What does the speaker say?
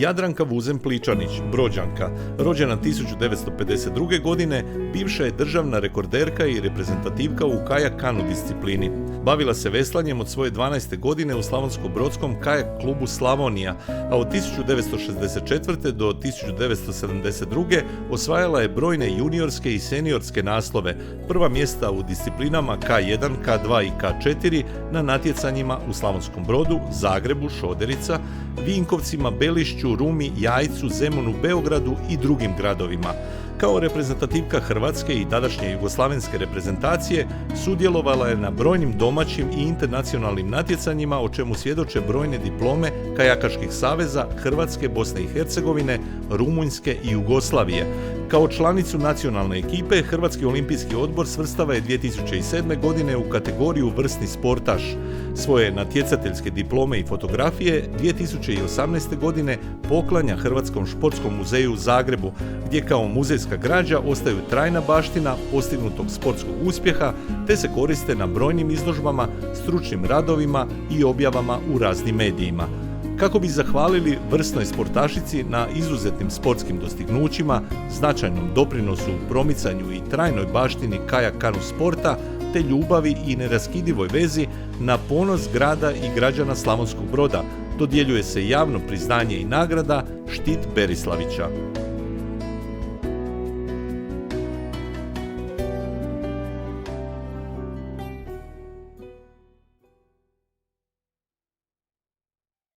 Jadranka Vuzen-Pličanić, Brođanka, rođena 1952. godine, bivša je državna rekorderka i reprezentativka u kajak kanu disciplini. Bavila se veslanjem od svoje 12. godine u slavonsko-brodskom kajak klubu Slavonija, a od 1964. do 1972. osvajala je brojne juniorske i seniorske naslove, prva mjesta u disciplinama K1, K2 i K4 na natjecanjima u Slavonskom Brodu, Zagrebu, Šoderica, Vinkovcima, Belišću, Rumi, Jajcu, Zemunu, Beogradu i drugim gradovima. Kao reprezentativka Hrvatske i tadašnje jugoslavenske reprezentacije sudjelovala je na brojnim domaćim i internacionalnim natjecanjima, o čemu svjedoče brojne diplome kajakaških saveza Hrvatske, Bosne i Hercegovine, Rumunjske i Jugoslavije. Kao članicu nacionalne ekipe, Hrvatski olimpijski odbor svrstava je 2007. godine u kategoriju vrsni sportaš. Svoje natjecateljske diplome i fotografije 2018. godine poklanja Hrvatskom športskom muzeju u Zagrebu, gdje kao muzejska građa ostaju trajna baština postignutog sportskog uspjeha, te se koriste na brojnim izložbama, stručnim radovima i objavama u raznim medijima. Kako bi zahvalili vrsnoj sportašici na izuzetnim sportskim dostignućima, značajnom doprinosu u promicanju i trajnoj baštini kajak kanu sporta, te ljubavi i neraskidivoj vezi, na ponos grada i građana Slavonskog Broda dodjeljuje se javno priznanje i nagrada Štit Berislavića.